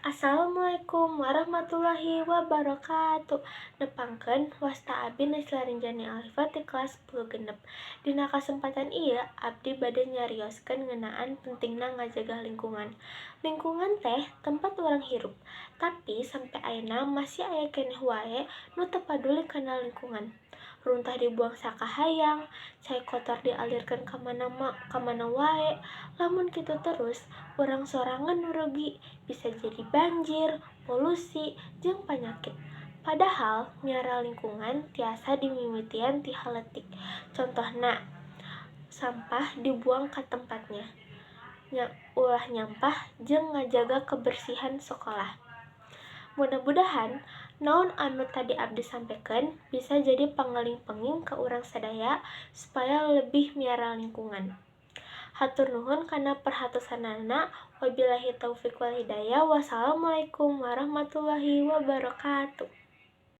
Assalamualaikum warahmatullahi wabarakatuh. Nepangkeun wasta abdi Naslarinjani Alifah ti kelas 10 genep. Dina kasempatan ieu abdi bade nyarioskeun ngeunaan pentingna ngajaga lingkungan. Lingkungan teh tempat urang hirup, tapi sampai ayeuna masih aya keneh wae nu teu paduli kana lingkungan. Runtah dibuang sakahayang, cai kotor dialirkeun ka mana wae. Lamun kitu terus, urang sorangan nu rugi, bisa jadi banjir, polusi, jeung panyakit. Padahal, miara lingkungan tiasa dimimitian ti haletik. Contohna, sampah dibuang ka tempatnya. Ulah nyampah jeung ngajaga kebersihan sekolah. Mudah-mudahan naon anu tadi abdi sampaikeun bisa jadi pangalih-penging ka urang sadaya supaya lebih miara lingkungan. Hatur nuhun kana perhatosanana. Wabillahi taufiq wal hidayah. Wassalamualaikum warahmatullahi wabarakatuh.